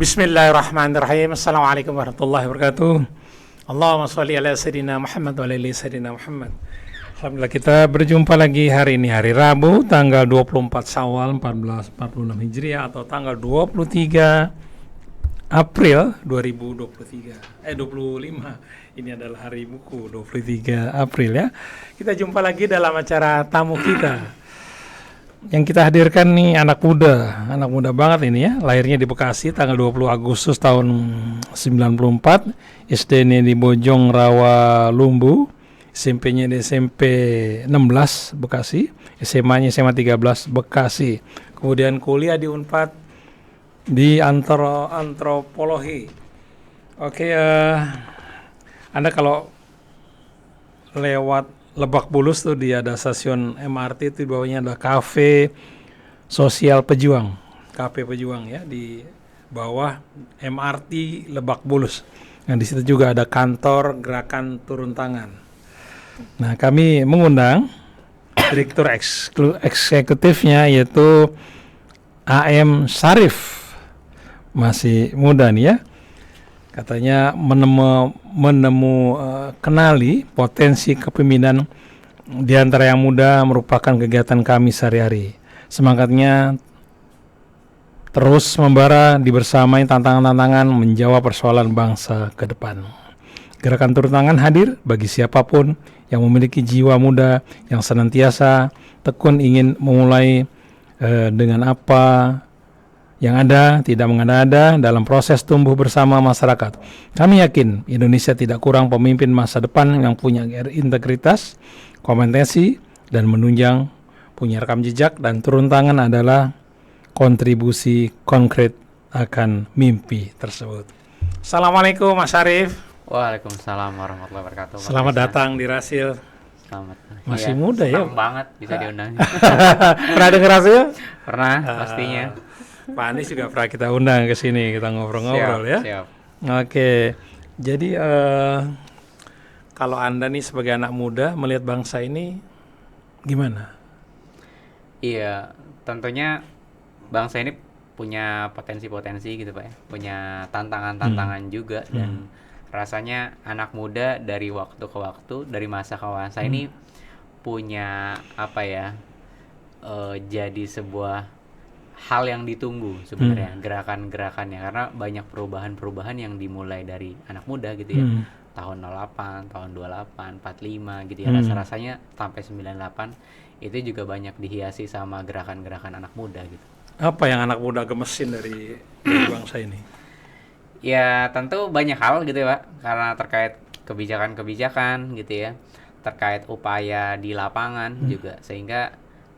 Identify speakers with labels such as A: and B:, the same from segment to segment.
A: Bismillahirrahmanirrahim. Assalamualaikum warahmatullahi wabarakatuh. Allahumma sholli ala sayyidina Muhammad wa ala ali sayyidina Muhammad. Alhamdulillah, kita berjumpa lagi hari ini, hari Rabu tanggal 24 Syawal 1446 Hijriah atau tanggal 23 April 2023. 25. Ini adalah hari buku 23 April ya. Kita jumpa lagi dalam acara tamu kita. Yang kita hadirkan nih anak muda banget ini ya. Lahirnya di Bekasi tanggal 20 Agustus tahun 94. SD-nya di Bojong Rawa Lumbu. SMP-nya di SMP 16 Bekasi. SMA-nya SMA 13 Bekasi. Kemudian kuliah di Unpad di antropologi. Oke, Anda kalau lewat Lebak Bulus tuh dia ada stasiun MRT, itu di bawahnya ada kafe sosial pejuang, kafe pejuang ya, di bawah MRT Lebak Bulus. Nah di situ juga ada kantor gerakan turun tangan. Nah kami mengundang direktur eksekutifnya yaitu AM Syarif, masih muda nih ya. Katanya kenali potensi kepemimpinan di antara yang muda merupakan kegiatan kami sehari-hari. Semangatnya terus membara dibersamai tantangan-tantangan menjawab persoalan bangsa ke depan. Gerakan turun tangan hadir bagi siapapun yang memiliki jiwa muda yang senantiasa tekun ingin memulai dengan apa yang ada, tidak mengada-ada dalam proses tumbuh bersama masyarakat. Kami yakin Indonesia tidak kurang pemimpin masa depan yang punya integritas, kompetensi, dan menunjang, punya rekam jejak, dan turun tangan adalah kontribusi konkret akan mimpi tersebut. Assalamualaikum Mas Syarif.
B: Waalaikumsalam warahmatullahi wabarakatuh.
A: Selamat datang di Rasil.
B: Selamat.
A: Masih muda ya?
B: Senang banget bisa diundang.
A: Pernah dengar Rasil?
B: Pernah, pastinya.
A: Pak Anies juga pernah kita undang ke sini, kita ngobrol-ngobrol ya.
B: Siap.
A: Oke, jadi kalau Anda nih sebagai anak muda melihat bangsa ini gimana?
B: Iya, tentunya bangsa ini punya potensi-potensi gitu Pak ya. Punya tantangan-tantangan juga dan rasanya anak muda dari waktu ke waktu, dari masa ke masa ini punya apa ya? Jadi sebuah hal yang ditunggu sebenarnya gerakan-gerakannya, karena banyak perubahan-perubahan yang dimulai dari anak muda gitu ya. Tahun 08, tahun 28, 45 gitu ya. Rasa-rasanya sampai 98 itu juga banyak dihiasi sama gerakan-gerakan anak muda gitu.
A: Apa yang anak muda gemesin dari bangsa ini?
B: Ya tentu banyak hal gitu ya Pak, karena terkait kebijakan-kebijakan gitu ya, terkait upaya di lapangan juga, sehingga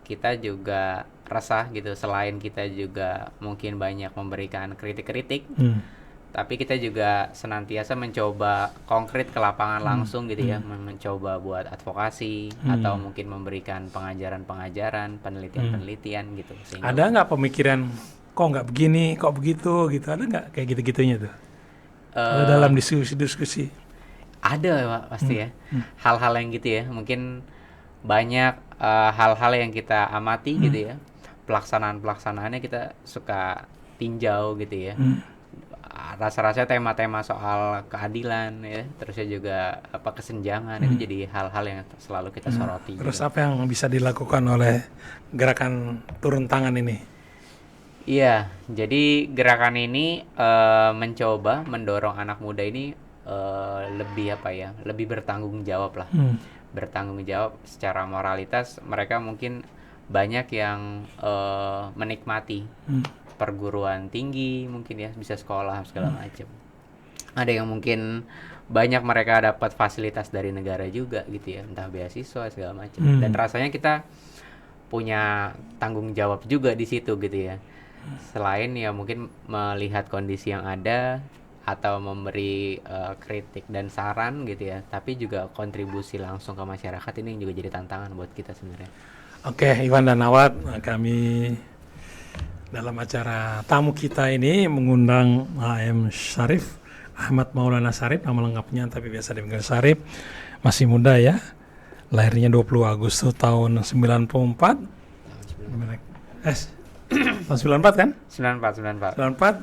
B: kita juga resah gitu. Selain kita juga mungkin banyak memberikan kritik-kritik, tapi kita juga senantiasa mencoba konkret ke lapangan langsung gitu ya, mencoba buat advokasi atau mungkin memberikan pengajaran-pengajaran, penelitian-penelitian gitu. Sehingga
A: ada nggak pemikiran kok nggak begini, kok begitu gitu? Ada nggak kayak gitu-gitunya tuh? Kalau dalam diskusi-diskusi?
B: Ada Pak, pasti ya. Hal-hal yang gitu ya, mungkin banyak hal-hal yang kita amati gitu ya. Pelaksanaannya kita suka tinjau gitu ya. Rasa-rasa tema-tema soal keadilan ya, terusnya juga kesenjangan itu jadi hal-hal yang selalu kita soroti.
A: Terus juga. Apa yang bisa dilakukan oleh gerakan turun tangan ini?
B: Iya, jadi gerakan ini mencoba mendorong anak muda ini lebih lebih bertanggung jawab lah. Bertanggung jawab secara moralitas. Mereka mungkin banyak yang menikmati perguruan tinggi mungkin ya, bisa sekolah segala macam. Ada yang mungkin banyak mereka dapat fasilitas dari negara juga gitu ya, entah beasiswa segala macam. Dan rasanya kita punya tanggung jawab juga di situ gitu ya. Selain ya mungkin melihat kondisi yang ada atau memberi kritik dan saran gitu ya, tapi juga kontribusi langsung ke masyarakat ini yang juga jadi tantangan buat kita sebenarnya. Oke,
A: Iwan dan Nawat, kami dalam acara tamu kita ini mengundang AM Syarif, Ahmad Maulana Syarif, nama lengkapnya tapi biasa dipanggil Syarif. Masih muda ya, lahirnya 20 Agustus tahun 94. Tahun 94 kan?
B: 94.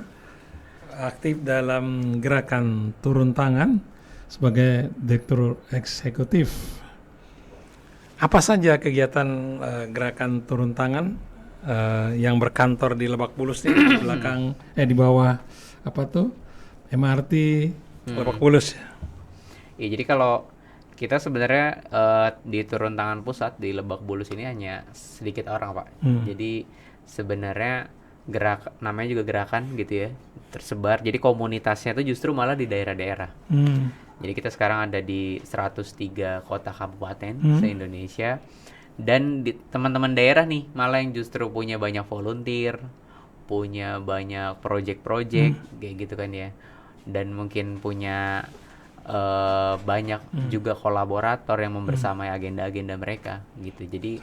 A: aktif dalam gerakan turun tangan sebagai Direktur Eksekutif. Apa saja kegiatan gerakan turun tangan yang berkantor di Lebak Bulus nih, di belakang di bawah apa tuh MRT Lebak Bulus?
B: Ya, jadi kalau kita sebenarnya di turun tangan pusat di Lebak Bulus ini hanya sedikit orang, Pak. Jadi sebenarnya namanya juga gerakan gitu ya, tersebar. Jadi komunitasnya itu justru malah di daerah-daerah. Jadi kita sekarang ada di 103 kota kabupaten se-Indonesia. Dan teman-teman daerah nih malah yang justru punya banyak volunteer, punya banyak project-project kayak gitu kan ya. Dan mungkin punya banyak juga kolaborator yang membersamai agenda-agenda mereka gitu. Jadi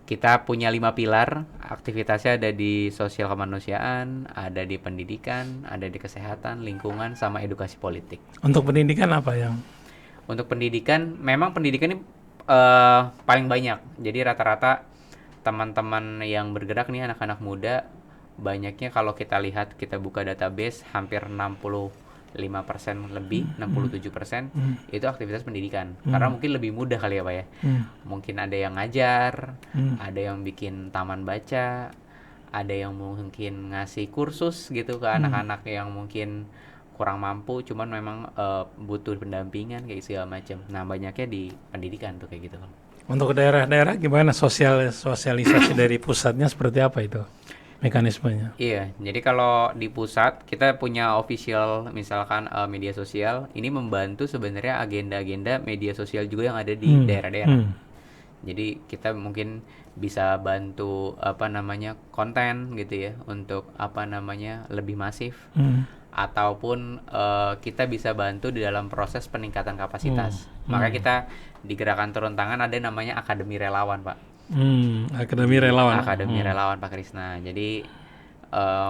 B: kita punya 5 pilar, aktivitasnya ada di sosial kemanusiaan, ada di pendidikan, ada di kesehatan, lingkungan, sama edukasi politik.
A: Untuk pendidikan apa yang?
B: Untuk pendidikan, memang pendidikan ini paling banyak. Jadi rata-rata teman-teman yang bergerak nih, anak-anak muda, banyaknya kalau kita lihat, kita buka database, hampir 65% lebih, 67% itu aktivitas pendidikan. Karena mungkin lebih mudah kali ya Pak ya. Mungkin ada yang ngajar, ada yang bikin taman baca, ada yang mungkin ngasih kursus gitu ke anak-anak yang mungkin kurang mampu, cuman memang butuh pendampingan kayak segala macam. Nah, banyaknya di pendidikan tuh kayak gitu.
A: Untuk daerah-daerah gimana sosialisasi dari pusatnya seperti apa itu mekanismenya?
B: Iya, jadi kalau di pusat kita punya official misalkan media sosial, ini membantu sebenarnya agenda-agenda media sosial juga yang ada di daerah-daerah. Jadi kita mungkin bisa bantu konten gitu ya untuk lebih masif. Ataupun kita bisa bantu di dalam proses peningkatan kapasitas. Maka kita di gerakan turun tangan ada namanya Akademi Relawan, Pak.
A: Akademi Relawan.
B: Akademi Relawan Pak Krisna. Jadi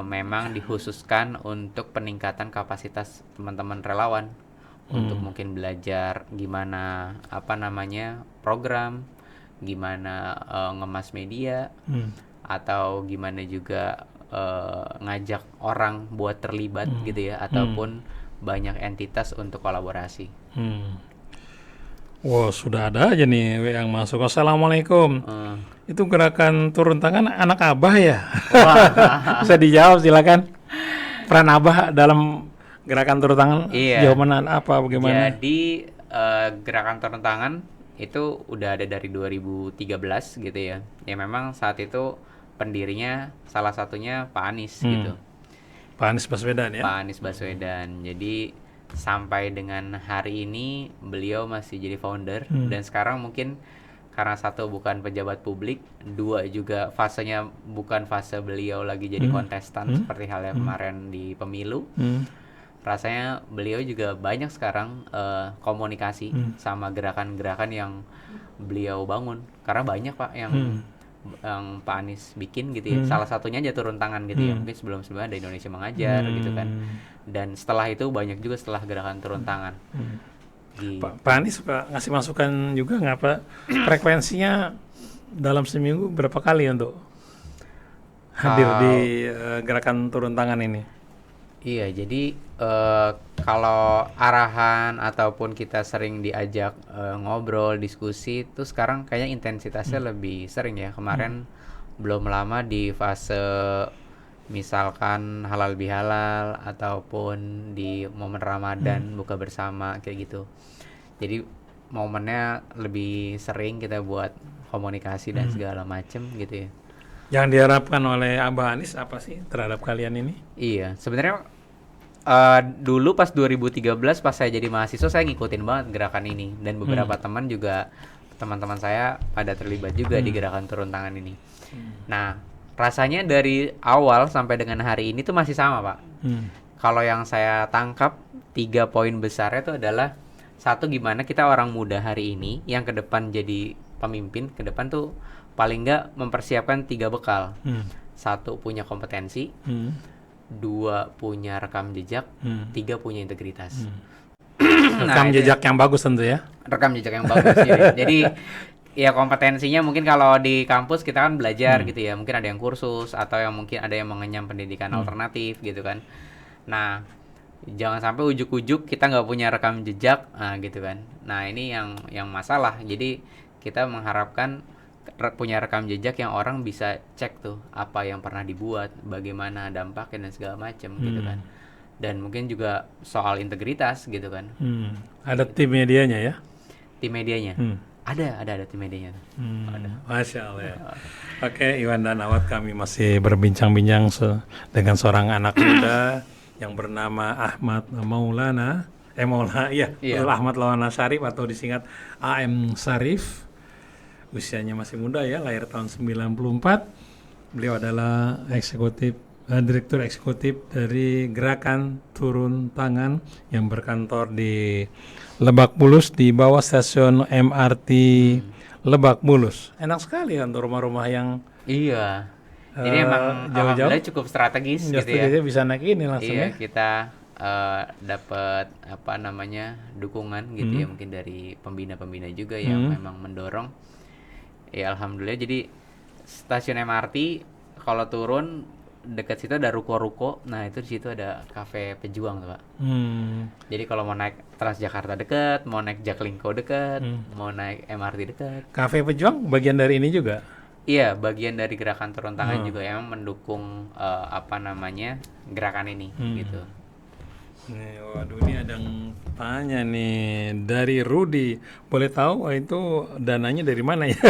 B: memang dikhususkan untuk peningkatan kapasitas teman-teman relawan untuk mungkin belajar gimana program, gimana ngemas media, atau gimana juga ngajak orang buat terlibat gitu ya, ataupun banyak entitas untuk kolaborasi.
A: Wow, sudah ada aja nih yang masuk. Assalamualaikum. Itu gerakan turun tangan anak abah ya? Bisa dijawab silakan. Peran abah dalam gerakan turun tangan, jawaban apa bagaimana?
B: Jadi gerakan turun tangan itu udah ada dari 2013 gitu ya. Ya memang saat itu pendirinya salah satunya Pak Anies gitu.
A: Pak Anies Baswedan ya?
B: Pak Anies Baswedan. Jadi sampai dengan hari ini beliau masih jadi founder. Dan sekarang mungkin karena satu bukan pejabat publik, dua juga fasenya bukan fase beliau lagi jadi kontestan seperti halnya kemarin di pemilu. Rasanya beliau juga banyak sekarang komunikasi sama gerakan-gerakan yang beliau bangun. Karena banyak Pak yang Pak Anies bikin gitu ya. Salah satunya aja turun tangan gitu ya. Mungkin sebelum-sebelumnya ada Indonesia Mengajar gitu kan. Dan setelah itu banyak juga setelah gerakan turun tangan.
A: Pak Anies suka ngasih masukan juga nggak Pak? Frekuensinya dalam seminggu berapa kali untuk hadir di gerakan turun tangan ini?
B: Iya, jadi kalau arahan ataupun kita sering diajak ngobrol, diskusi, itu sekarang kayaknya intensitasnya lebih sering ya. Kemarin belum lama di fase misalkan halal bihalal ataupun di momen Ramadan buka bersama kayak gitu. Jadi momennya lebih sering kita buat komunikasi dan segala macem gitu ya.
A: Yang diharapkan oleh Abah Anies apa sih terhadap kalian ini?
B: Iya, sebenarnya dulu pas 2013 pas saya jadi mahasiswa saya ngikutin banget gerakan ini, dan beberapa teman-teman saya pada terlibat juga di gerakan turun tangan ini. Nah, rasanya dari awal sampai dengan hari ini tuh masih sama Pak. Kalau yang saya tangkap 3 poin besarnya itu adalah, satu, gimana kita orang muda hari ini yang ke depan jadi pemimpin ke depan tuh paling nggak mempersiapkan 3 bekal. 1 punya kompetensi, 2 punya rekam jejak, 3 punya integritas.
A: Rekam jejak yang bagus tentu ya.
B: Rekam jejak yang bagus ya. Jadi ya kompetensinya mungkin kalau di kampus kita kan belajar gitu ya, mungkin ada yang kursus atau yang mungkin ada yang mengenyam pendidikan alternatif gitu kan. Nah, jangan sampai ujuk-ujuk kita nggak punya rekam jejak, nah gitu kan. Nah ini yang masalah. Jadi kita mengharapkan punya rekam jejak yang orang bisa cek tuh apa yang pernah dibuat, bagaimana dampaknya dan segala macam gitu kan. Dan mungkin juga soal integritas gitu kan.
A: Ada tim medianya ya?
B: Tim medianya. Ada tim medianya. Ada.
A: Masya Allah ya. Oke, Iwan dan Awad, kami masih berbincang-bincang dengan seorang anak muda yang bernama Ahmad Maulana, Ahmad Maulana Syarif atau disingkat AM Syarif. Usianya masih muda ya, lahir tahun 94. Beliau adalah direktur eksekutif dari Gerakan Turun Tangan yang berkantor di Lebak Bulus di bawah stasiun MRT Lebak Bulus. Enak sekali untuk rumah-rumah yang
B: Iya. Jadi emang
A: jauh-jauh
B: alhamdulillah cukup strategis gitu ya.
A: Bisa naik ini langsung
B: Iya,
A: ya.
B: kita dapat dukungan gitu ya, mungkin dari pembina-pembina juga yang memang mendorong. Ya alhamdulillah, jadi stasiun MRT kalau turun dekat situ ada ruko-ruko. Nah, itu di situ ada kafe pejuang tuh, Pak. Jadi kalau mau naik Transjakarta dekat, mau naik Jaklingko dekat, mau naik MRT dekat.
A: Kafe pejuang bagian dari ini juga.
B: Iya, bagian dari gerakan turun tangan juga yang mendukung gerakan ini gitu.
A: Nih, waduh, ini ada yang tanya nih dari Rudi. Boleh tahu itu dananya dari mana ya?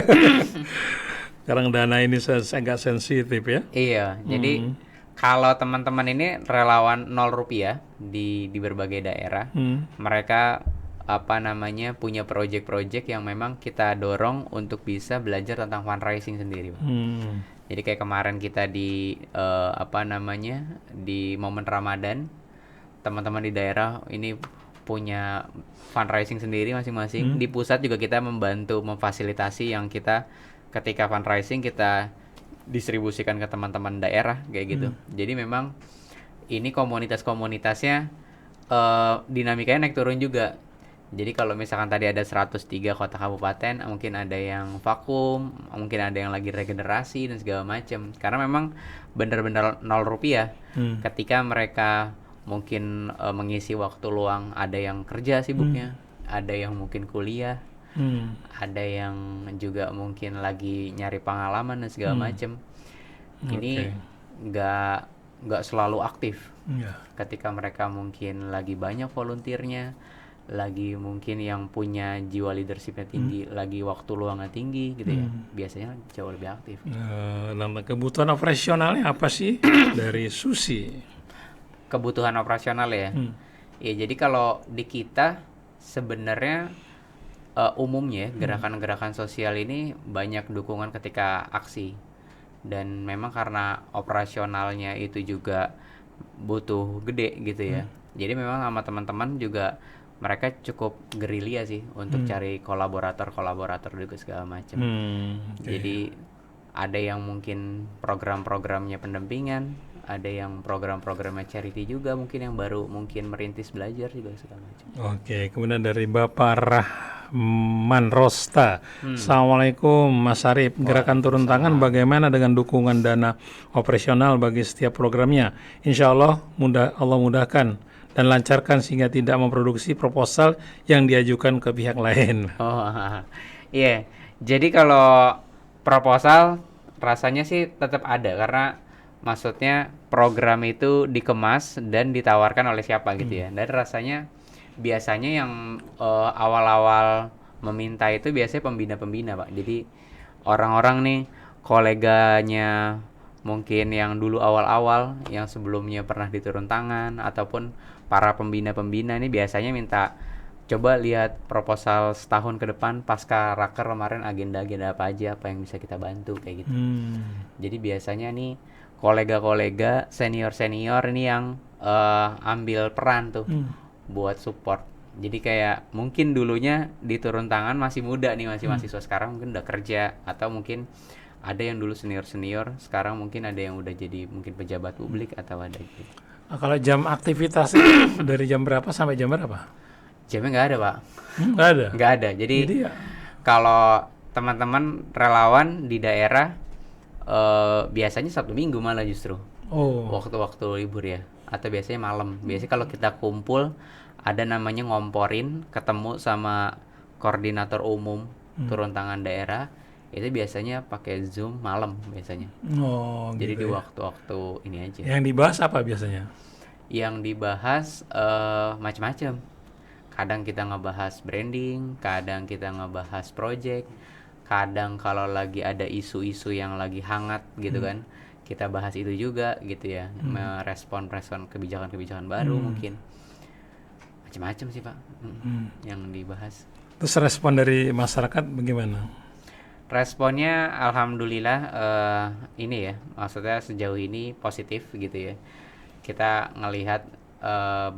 A: Sekarang dana ini agak sensitif ya.
B: Iya, jadi kalau teman-teman ini relawan 0 rupiah di berbagai daerah, mereka punya project-project yang memang kita dorong untuk bisa belajar tentang fundraising sendiri, Pak. Jadi kayak kemarin kita di di momen Ramadan, teman-teman di daerah ini punya fundraising sendiri masing-masing. Di pusat juga kita membantu memfasilitasi yang kita ketika fundraising kita distribusikan ke teman-teman daerah kayak gitu. Jadi memang ini komunitas-komunitasnya dinamikanya naik turun juga. Jadi kalau misalkan tadi ada 103 kota kabupaten, mungkin ada yang vakum, mungkin ada yang lagi regenerasi dan segala macam. Karena memang benar-benar 0 rupiah. Ketika mereka mungkin mengisi waktu luang, ada yang kerja sibuknya, ada yang mungkin kuliah, ada yang juga mungkin lagi nyari pengalaman dan segala macam. Ini nggak selalu aktif. Ketika mereka mungkin lagi banyak volunteernya, lagi mungkin yang punya jiwa leadershipnya tinggi, lagi waktu luangnya tinggi gitu ya, biasanya jauh lebih aktif.
A: Nama kebutuhan operasionalnya apa sih dari Susi?
B: Kebutuhan operasional ya. Ya jadi kalau di kita sebenarnya umumnya gerakan-gerakan sosial ini banyak dukungan ketika aksi, dan memang karena operasionalnya itu juga butuh gede gitu ya. Jadi memang sama teman-teman juga mereka cukup gerilya sih untuk cari kolaborator juga segala macam. Jadi ada yang mungkin program-programnya pendampingan, ada yang program-programnya charity juga, mungkin yang baru mungkin merintis belajar juga segala macam.
A: Oke, kemudian dari Bapak Rahman Rosta. Assalamualaikum Mas Syarif. Gerakan turun tangan bagaimana dengan dukungan dana operasional bagi setiap programnya? Insya Allah Allah mudahkan dan lancarkan sehingga tidak memproduksi proposal yang diajukan ke pihak lain.
B: Oh iya, jadi kalau proposal rasanya sih tetap ada, karena maksudnya program itu dikemas dan ditawarkan oleh siapa gitu ya. Dan rasanya biasanya yang awal-awal meminta itu biasanya pembina-pembina, Pak. Jadi orang-orang nih, koleganya mungkin yang dulu awal-awal, yang sebelumnya pernah diturun tangan, ataupun para pembina-pembina ini biasanya minta coba lihat proposal setahun ke depan pasca raker kemarin, agenda-agenda apa aja, apa yang bisa kita bantu kayak gitu. Jadi biasanya nih kolega-kolega senior-senior ini yang ambil peran tuh buat support. Jadi kayak mungkin dulunya diturun tangan masih muda nih, masih mahasiswa, sekarang mungkin udah kerja, atau mungkin ada yang dulu senior-senior, sekarang mungkin ada yang udah jadi mungkin pejabat publik atau ada gitu.
A: Nah, kalau jam aktivitas itu dari jam berapa sampai jam berapa?
B: Jamnya nggak ada, Pak.
A: Nggak ada?
B: Nggak ada. Jadi
A: ya,
B: kalau teman-teman relawan di daerah biasanya Sabtu Minggu malah justru
A: Oh.
B: waktu-waktu libur ya, atau biasanya malam. Biasanya kalau kita kumpul ada namanya ngomporin, ketemu sama koordinator umum turun tangan daerah, itu biasanya pakai Zoom malam biasanya.
A: Oh,
B: Jadi
A: gitu
B: di
A: ya.
B: waktu-waktu ini aja.
A: Yang dibahas apa biasanya?
B: Yang dibahas macam-macam. Kadang kita ngebahas branding, kadang kita ngebahas project, kadang kalau lagi ada isu-isu yang lagi hangat gitu kan, kita bahas itu juga gitu ya, merespon kebijakan-kebijakan baru mungkin. Macam-macam sih Pak, yang dibahas.
A: Terus respon dari masyarakat bagaimana?
B: Responnya alhamdulillah ini ya, maksudnya sejauh ini positif gitu ya. Kita ngelihat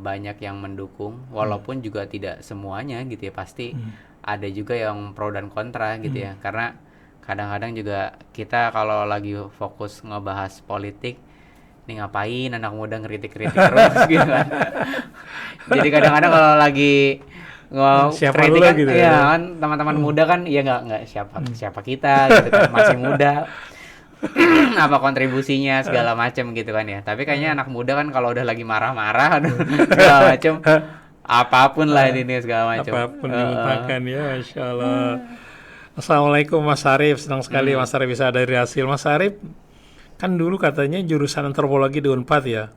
B: banyak yang mendukung, walaupun juga tidak semuanya gitu ya, pasti ada juga yang pro dan kontra gitu ya. Karena kadang-kadang juga kita kalau lagi fokus ngebahas politik, nih ngapain anak muda ngeritik-kritik terus gitu kan. Jadi kadang-kadang kalau lagi
A: Siapa
B: kritik
A: dulu
B: kan,
A: gitu
B: ya
A: ya?
B: kan teman-teman muda kan, ya nggak siapa kita gitu kan, masih muda. Apa kontribusinya segala macam gitu kan ya. Tapi kayaknya anak muda kan kalau udah lagi marah-marah aduh, segala macam, apapun lah ini segala macam.
A: Apapun dimuntahkan ya, Masya Allah. Assalamualaikum Mas Arif, senang sekali Mas Arif bisa dari hasil. Mas Arif kan dulu katanya jurusan antropologi di Unpad ya.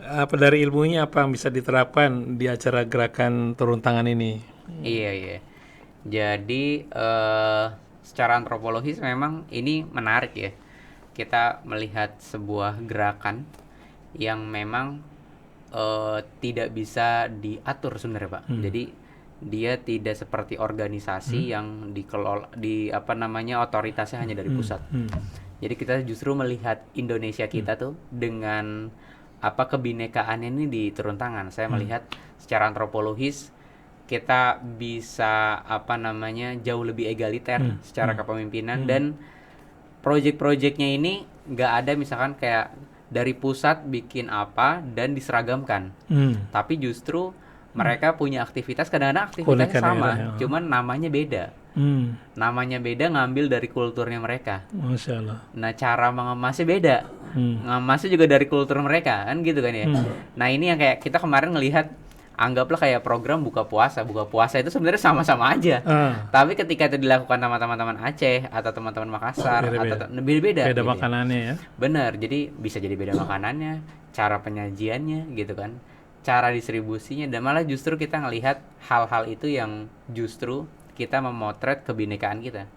A: Apa dari ilmunya apa yang bisa diterapkan di acara gerakan turun tangan ini?
B: Iya. Jadi secara antropologis memang ini menarik ya. Kita melihat sebuah gerakan yang memang tidak bisa diatur sebenarnya Pak. Jadi dia tidak seperti organisasi yang dikelola otoritasnya hanya dari pusat. Jadi kita justru melihat Indonesia kita tuh dengan kebinekaannya ini di turun tangan. Saya melihat secara antropologis kita bisa jauh lebih egaliter secara kepemimpinan, dan project-projectnya ini nggak ada misalkan kayak dari pusat bikin apa dan diseragamkan, tapi justru mereka punya aktivitas, kadang-kadang aktivitasnya
A: Keunikan
B: sama,
A: daerah, ya.
B: cuman namanya beda. Namanya beda, ngambil dari kulturnya mereka.
A: Masya Allah.
B: Nah, cara mengemasnya beda. Ngemasnya juga dari kultur mereka, kan gitu kan ya. Nah, ini yang kayak kita kemarin ngelihat, anggaplah kayak program buka puasa. Buka puasa itu sebenarnya sama-sama aja. Tapi ketika itu dilakukan sama teman-teman Aceh atau teman-teman Makassar atau beda-beda
A: Beda
B: gitu ya.
A: makanannya ya.
B: Bener, jadi bisa jadi beda makanannya, cara penyajiannya gitu kan, cara distribusinya, dan malah justru kita ngelihat hal-hal itu yang justru kita memotret kebinekaan kita.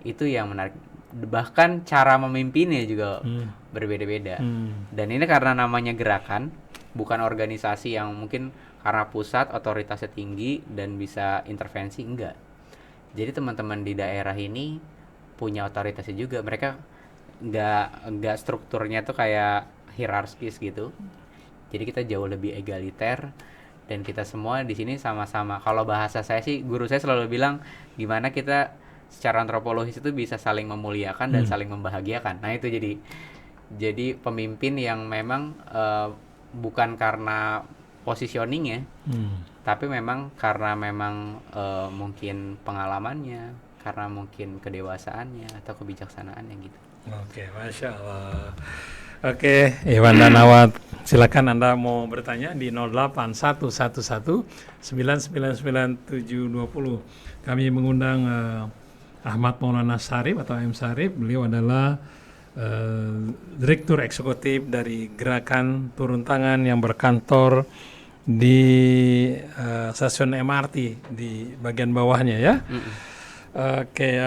B: Itu yang menarik. Bahkan cara memimpinnya juga berbeda-beda. Dan ini karena namanya gerakan, bukan organisasi yang mungkin karena pusat otoritasnya tinggi dan bisa intervensi, enggak. Jadi teman-teman di daerah ini punya otoritasnya juga. Mereka enggak strukturnya tuh kayak hierarkis gitu. Jadi kita jauh lebih egaliter, dan kita semua di sini sama-sama. Kalau bahasa saya sih, guru saya selalu bilang gimana kita secara antropologis itu bisa saling memuliakan dan saling membahagiakan. Nah, itu jadi pemimpin yang memang bukan karena positioningnya, tapi memang karena memang mungkin pengalamannya, karena mungkin kedewasaannya atau kebijaksanaannya gitu.
A: Oke, Masya Allah. Oke, Iwan dan Awad, silakan Anda mau bertanya di 08111 999 Kami mengundang Ahmad Maulana Sarif atau M. Sarif. Beliau adalah Direktur Eksekutif dari Gerakan Turun Tangan yang berkantor di stasiun MRT di bagian bawahnya ya. Oke,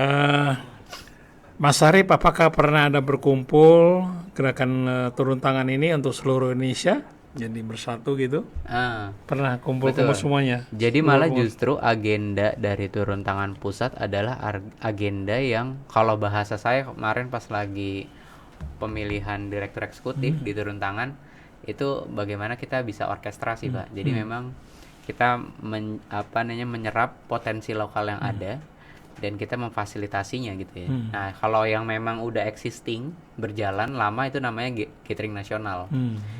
A: Mas Sarif, apakah pernah ada berkumpul gerakan turun tangan ini untuk seluruh Indonesia jadi bersatu gitu? Pernah kumpul-kumpul semuanya?
B: Jadi malah justru agenda dari turun tangan pusat adalah agenda yang, kalau bahasa saya kemarin pas lagi pemilihan direktur eksekutif di turun tangan, itu bagaimana kita bisa orkestrasi Pak. Jadi memang kita menyerap potensi lokal yang ada, dan kita memfasilitasinya gitu ya. Nah, kalau yang memang udah existing, berjalan lama, itu namanya gathering nasional.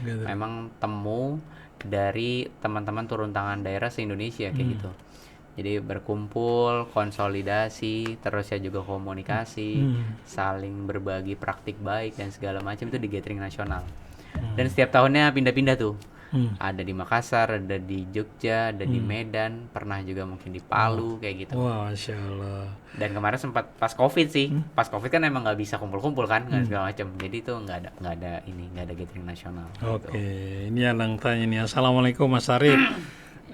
A: Gitu.
B: Memang temu dari teman-teman turun tangan daerah se-Indonesia kayak gitu. Jadi berkumpul, konsolidasi, terus ya juga komunikasi, saling berbagi praktik baik dan segala macam itu di gathering nasional. Dan setiap tahunnya pindah-pindah tuh. Ada di Makassar, ada di Jogja, ada di Medan, pernah juga mungkin di Palu kayak gitu.
A: Wah, Masya Allah.
B: Dan kemarin sempat pas COVID sih, pas COVID kan emang nggak bisa kumpul-kumpul kan, nggak segala macam. Jadi itu nggak ada gathering nasional.
A: Oke, ini yang tanya nih. Assalamualaikum Mas Arif.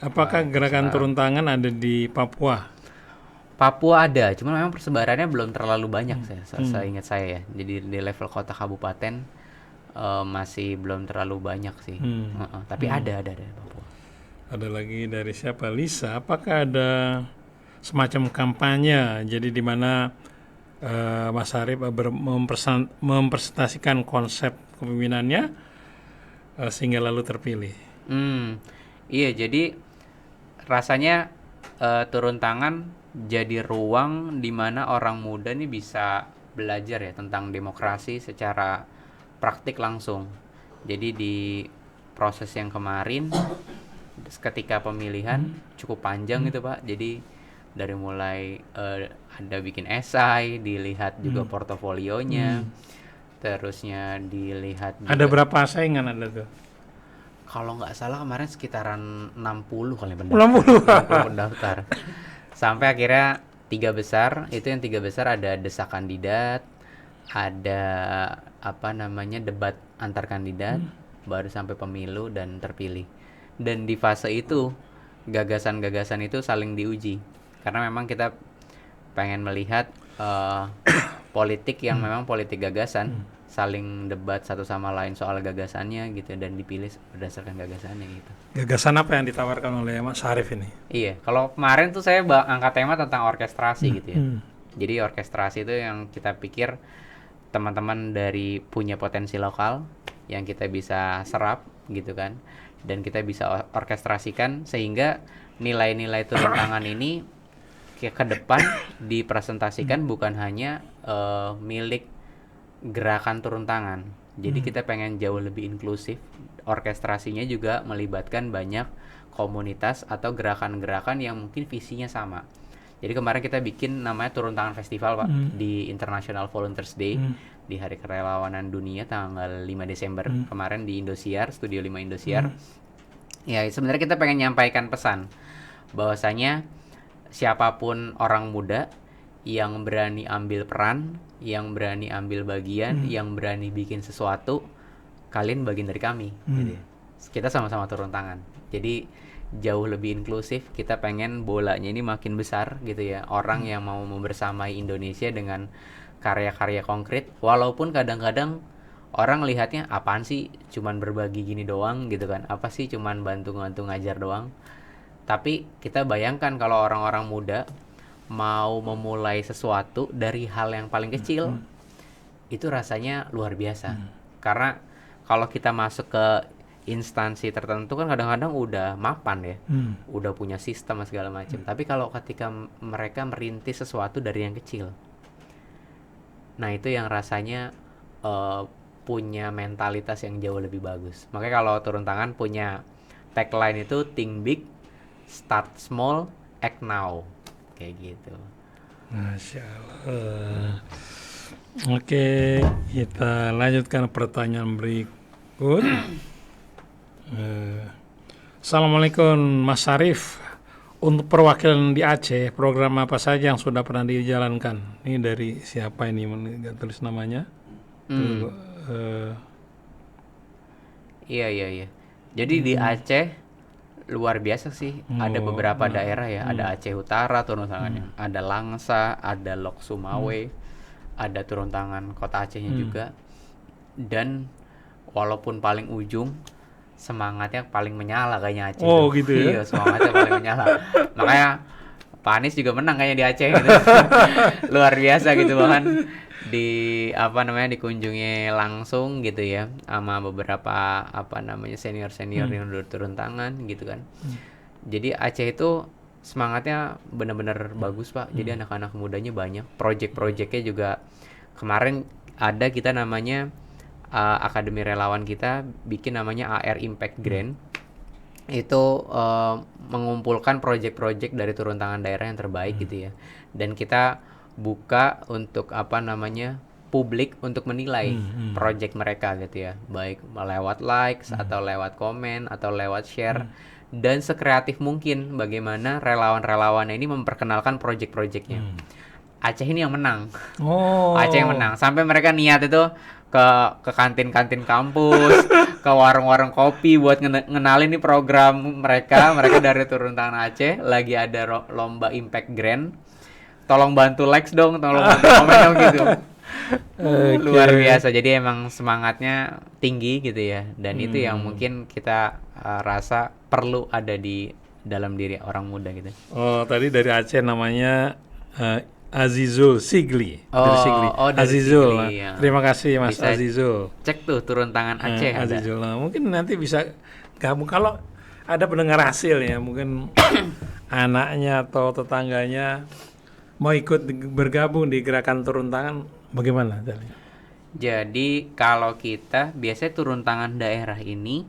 A: Apakah gerakan turun tangan ada di Papua?
B: Papua ada, cuman memang persebarannya belum terlalu banyak saya ingat saya ya. Jadi di level kota kabupaten masih belum terlalu banyak sih. Tapi ada Papua.
A: Ada lagi dari siapa? Lisa. Apakah ada semacam kampanye? Jadi di mana Mas Arif mempresentasikan konsep kepemimpinannya sehingga lalu terpilih.
B: Iya, jadi rasanya turun tangan jadi ruang di mana orang muda nih bisa belajar ya tentang demokrasi secara praktik langsung. Jadi di proses yang kemarin ketika pemilihan cukup panjang gitu Pak. Jadi dari mulai ada bikin esai, dilihat juga portofolionya, terusnya dilihat juga.
A: Ada berapa saingan ada tuh?
B: Kalau nggak salah kemarin sekitaran 60 kali
A: 60.
B: pendaftar. Sampai akhirnya 3 besar, itu yang 3 besar ada desak kandidat, ada debat antar kandidat, baru sampai pemilu dan terpilih. Dan di fase itu gagasan-gagasan itu saling diuji. Karena memang kita pengen melihat politik yang memang politik gagasan, saling debat satu sama lain soal gagasannya gitu dan dipilih berdasarkan gagasannya gitu.
A: Gagasan apa yang ditawarkan oleh Mas Arif ini?
B: Iya, kalau kemarin tuh saya angkat tema tentang orkestrasi gitu ya. Jadi orkestrasi itu yang kita pikir teman-teman dari punya potensi lokal yang kita bisa serap gitu kan, dan kita bisa orkestrasikan sehingga nilai-nilai turun tangan ini ke depan dipresentasikan bukan hanya milik gerakan turun tangan. Jadi kita pengen jauh lebih inklusif. Orkestrasinya juga melibatkan banyak komunitas atau gerakan-gerakan yang mungkin visinya sama. Jadi kemarin kita bikin namanya Turun Tangan Festival Pak di International Volunteers Day di Hari Kerelawanan Dunia tanggal 5 Desember kemarin di Indosiar, Studio 5 Indosiar. Ya sebenarnya kita pengen nyampaikan pesan bahwasanya siapapun orang muda yang berani ambil peran, yang berani ambil bagian, yang berani bikin sesuatu, kalian bagian dari kami. Gitu. Kita sama-sama turun tangan. Jadi jauh lebih inklusif. Kita pengen bolanya ini makin besar gitu ya. Orang yang mau membersamai Indonesia dengan karya-karya konkret. Walaupun kadang-kadang orang lihatnya apaan sih, cuman berbagi gini doang gitu kan. Apa sih cuman bantu-bantu ngajar doang. Tapi kita bayangkan kalau orang-orang muda mau memulai sesuatu dari hal yang paling kecil, itu rasanya luar biasa. Karena kalau kita masuk ke instansi tertentu kan kadang-kadang udah mapan ya, udah punya sistem segala macam. Tapi kalau ketika mereka merintis sesuatu dari yang kecil, nah itu yang rasanya punya mentalitas yang jauh lebih bagus. Makanya kalau turun tangan punya tagline itu think big, start small, act now. Kayak gitu.
A: Masya Allah. Oke, kita lanjutkan pertanyaan berikut. Assalamualaikum Mas Arif. Untuk perwakilan di Aceh, program apa saja yang sudah pernah dijalankan? Ini dari siapa ini? Nggak tulis namanya.
B: Iya. Jadi di Aceh luar biasa sih. Ada beberapa daerah ya. Ada Aceh Utara turun tangannya. Ada Langsa, ada Lok Sumawe, ada turun tangan Kota Acehnya juga. Dan walaupun paling ujung, semangatnya paling menyala kayaknya Aceh.
A: Oh gitu ya?
B: Iya, semangatnya paling menyala. Makanya Pak Anies juga menang kayaknya di Aceh gitu. Luar biasa gitu bahkan dikunjungi langsung gitu ya sama beberapa senior yang udah turun tangan gitu kan. Jadi Aceh itu semangatnya benar-benar bagus Pak. Jadi anak-anak mudanya banyak, project-projectnya juga kemarin ada kita namanya Akademi Relawan kita bikin namanya AR Impact Grant. itu mengumpulkan proyek-proyek dari turun tangan daerah yang terbaik gitu ya. Dan kita buka untuk apa namanya publik untuk menilai proyek mereka gitu ya, baik lewat likes atau lewat komen atau lewat share, dan sekreatif mungkin bagaimana relawan-relawan ini memperkenalkan proyek-proyeknya. Aceh ini yang menang. Aceh yang
A: Oh,
B: menang. Sampai mereka niat itu ke kantin-kantin kampus, ke warung-warung kopi buat ngenalin nih program mereka. Mereka dari turun tangan Aceh lagi ada lomba Impact Grand. Tolong bantu likes dong, tolong bantu komen dong gitu.
A: oke.
B: Luar biasa. Jadi emang semangatnya tinggi gitu ya. Dan itu yang mungkin kita rasa perlu ada di dalam diri orang muda gitu.
A: Oh, tadi dari Aceh namanya Azizul Sigli. Dari Sigli.
B: Dari
A: Azizul.
B: Sigli ya.
A: Terima kasih Mas
B: Bisa
A: Azizul.
B: cek tuh turun tangan Aceh ada.
A: Azizul. Nah, mungkin nanti bisa gabung kalau ada pendengar hasil ya, mungkin anaknya atau tetangganya mau ikut bergabung di gerakan turun tangan, bagaimana?
B: Jadi kalau kita biasanya turun tangan daerah ini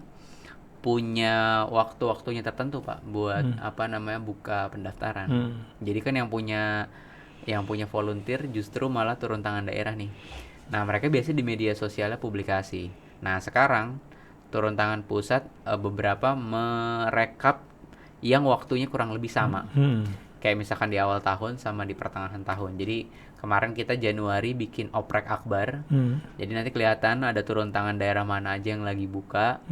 B: punya waktu-waktunya tertentu Pak buat apa namanya buka pendaftaran. Jadi kan yang punya volunteer justru malah turun tangan daerah nih. Nah mereka biasanya di media sosialnya publikasi. Nah sekarang turun tangan pusat beberapa merekap yang waktunya kurang lebih sama. Kayak misalkan di awal tahun sama di pertengahan tahun. Jadi kemarin kita Januari bikin oprek akbar. Jadi nanti kelihatan ada turun tangan daerah mana aja yang lagi buka.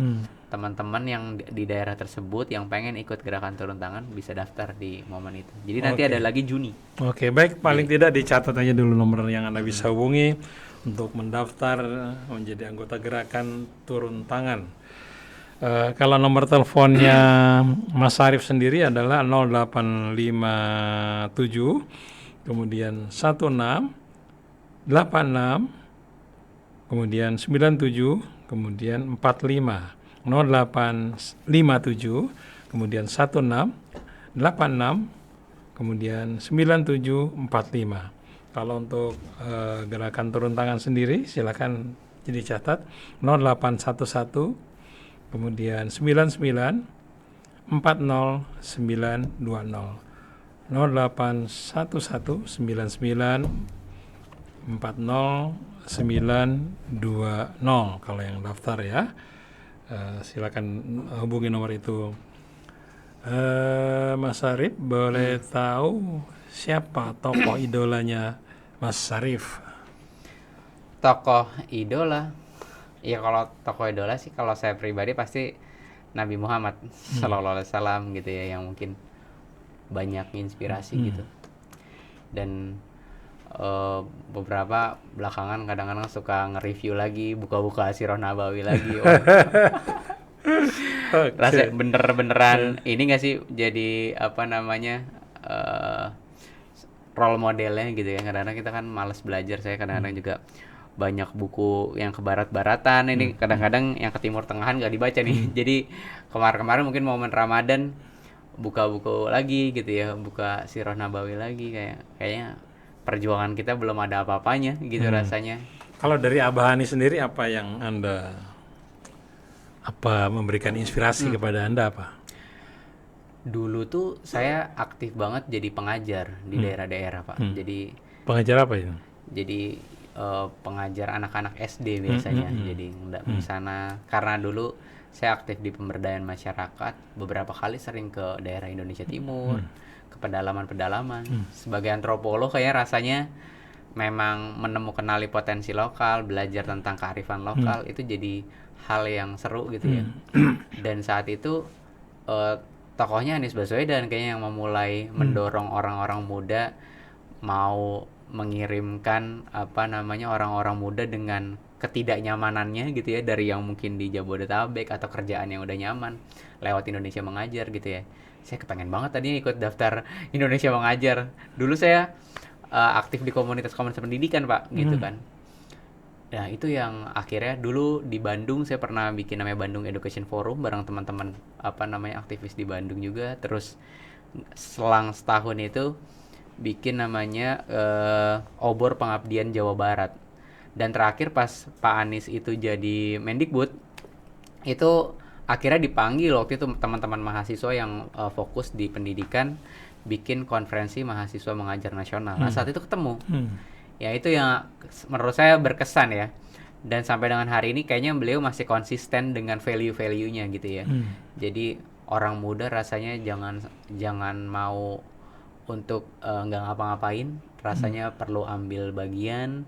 B: Teman-teman yang di daerah tersebut yang pengen ikut gerakan turun tangan bisa daftar di momen itu. Jadi nanti
A: Oke.
B: ada lagi Juni.
A: Oke, baik. Paling tidak dicatat aja dulu nomor yang Anda bisa hubungi untuk mendaftar menjadi anggota gerakan turun tangan. Kalau nomor teleponnya Mas Sarif sendiri adalah 0857 kemudian 16 86 kemudian 97 kemudian 45 0857 kemudian 16 86 kemudian 9745. Kalau untuk gerakan turun tangan sendiri silakan dicatat 0811 kemudian 99 40920 0811 99 40920 kalau yang daftar ya. Silakan hubungi nomor itu. Mas Sarif boleh tahu siapa tokoh idolanya Mas Sarif?
B: Tokoh idola. Ya kalau tokoh idola sih kalau saya pribadi pasti Nabi Muhammad Sallallahu Alaihi Wasallam gitu ya yang mungkin banyak inspirasi gitu. Dan beberapa belakangan kadang-kadang suka nge-review lagi, buka-buka Sirah Nabawi lagi. Rasa bener-beneran ini gak sih jadi apa namanya role modelnya gitu ya. Kadang-kadang kita kan malas belajar, saya kadang-kadang juga banyak buku yang ke barat-baratan, ini kadang-kadang yang ke timur tengahan gak dibaca nih. Jadi kemarin-kemarin mungkin momen Ramadan buka buku lagi gitu ya, buka Sirah Nabawi lagi, kayaknya perjuangan kita belum ada apa-apanya gitu rasanya.
A: Kalau dari Abah Hani sendiri apa yang Anda memberikan inspirasi kepada Anda apa?
B: Dulu tuh saya aktif banget jadi pengajar di daerah-daerah Pak.
A: Pengajar apa itu?
B: Jadi pengajar anak-anak SD biasanya. Jadi di sana karena dulu saya aktif di pemberdayaan masyarakat, beberapa kali sering ke daerah Indonesia Timur, ke pedalaman-pedalaman. Sebagai antropolog kayaknya rasanya memang menemukan potensi lokal, belajar tentang kearifan lokal itu jadi hal yang seru gitu ya. Dan saat itu tokohnya Anies Baswedan kayaknya yang memulai mendorong orang-orang muda mau mengirimkan apa namanya orang-orang muda dengan ketidaknyamanannya gitu ya, dari yang mungkin di Jabodetabek atau kerjaan yang udah nyaman lewat Indonesia Mengajar gitu ya. Saya kepengen banget tadi ikut daftar Indonesia Mengajar. Dulu saya aktif di komunitas-komunitas pendidikan Pak gitu kan. Nah itu yang akhirnya dulu di Bandung saya pernah bikin namanya Bandung Education Forum bareng teman-teman apa namanya aktivis di Bandung juga. Terus selang setahun itu bikin namanya Obor Pengabdian Jawa Barat. Dan terakhir pas Pak Anies itu jadi Mendikbud, itu akhirnya dipanggil waktu itu teman-teman mahasiswa yang fokus di pendidikan bikin konferensi mahasiswa mengajar nasional. Nah saat itu ketemu. Ya itu yang menurut saya berkesan ya. Dan sampai dengan hari ini kayaknya beliau masih konsisten dengan value-value-nya gitu ya. Jadi orang muda rasanya jangan mau untuk nggak ngapa-ngapain, rasanya perlu ambil bagian,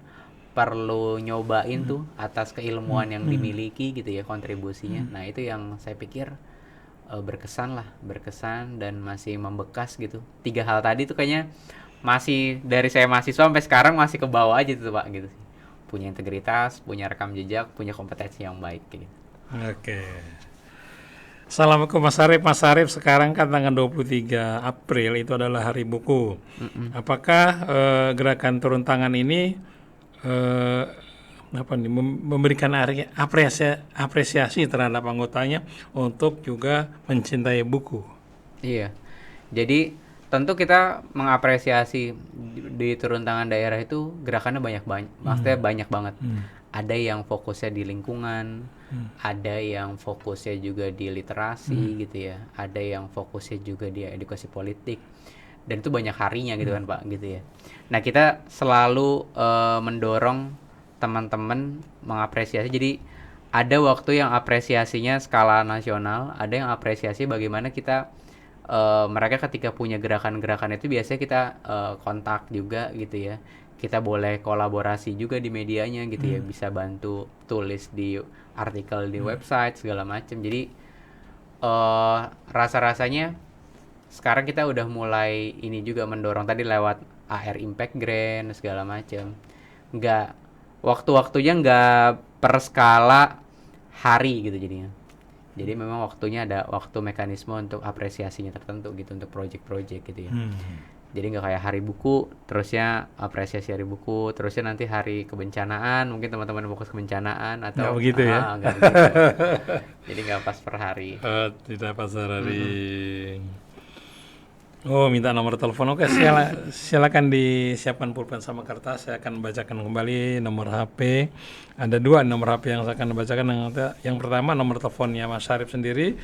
B: perlu nyobain tuh atas keilmuan yang dimiliki gitu ya, kontribusinya. Nah itu yang saya pikir berkesan dan masih membekas gitu. 3 hal tadi tuh kayaknya masih dari saya mahasiswa sampai sekarang masih ke bawah aja tuh Pak gitu sih. Punya integritas, punya rekam jejak, punya kompetensi yang baik gitu.
A: Oke. Assalamualaikum Mas Arif. Mas Arif, sekarang kan tanggal 23 April itu adalah Hari Buku. Apakah gerakan turun tangan ini memberikan apresiasi terhadap anggotanya untuk juga mencintai buku?
B: Iya. Jadi tentu kita mengapresiasi di turun tangan daerah itu gerakannya maksudnya banyak banget. Ada yang fokusnya di lingkungan, ada yang fokusnya juga di literasi gitu ya, ada yang fokusnya juga di edukasi politik, dan itu banyak harinya gitu kan Pak gitu ya. Nah kita selalu mendorong teman-teman mengapresiasi. Jadi ada waktu yang apresiasinya skala nasional, ada yang apresiasi bagaimana kita mereka ketika punya gerakan-gerakan itu biasanya kita kontak juga gitu ya. Kita boleh kolaborasi juga di medianya gitu ya, bisa bantu tulis di artikel di website segala macam. Jadi rasa-rasanya sekarang kita udah mulai ini juga mendorong tadi lewat AR Impact Grant segala macam. Waktu-waktunya nggak per skala hari gitu jadinya. Jadi memang waktunya ada waktu mekanisme untuk apresiasinya tertentu gitu untuk project-project gitu ya. Jadi nggak kayak hari buku, terusnya apresiasi hari buku, terusnya nanti hari kebencanaan, mungkin teman-teman fokus kebencanaan atau
A: nggak begitu ya?
B: Nggak begitu. Jadi nggak pas per hari.
A: Tidak pas per hari. Oh, minta nomor telepon. Oke, silakan disiapkan pulpen sama kertas. Saya akan bacakan kembali nomor HP. Ada 2 nomor HP yang saya akan bacakan. Yang pertama nomor teleponnya Mas Syarif sendiri.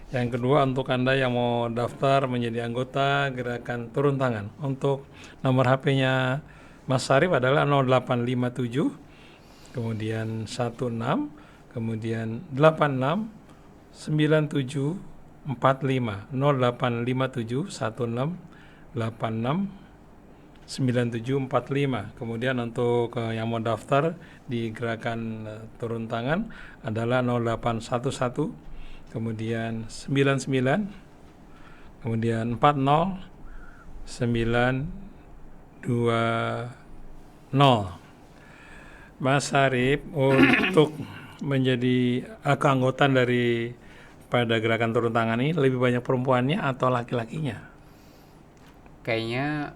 A: Yang kedua untuk Anda yang mau daftar menjadi anggota gerakan turun tangan. Untuk nomor HP-nya Mas Syarif adalah 0857, kemudian 16, kemudian 86, 97, 45, 0857 16 86 9745. Kemudian untuk yang mau daftar di gerakan turun tangan adalah 0811, kemudian 99, kemudian 40 920. Mas Arif, untuk menjadi keanggotaan dari pada gerakan turun tangan ini lebih banyak perempuannya atau laki-lakinya?
B: Kayaknya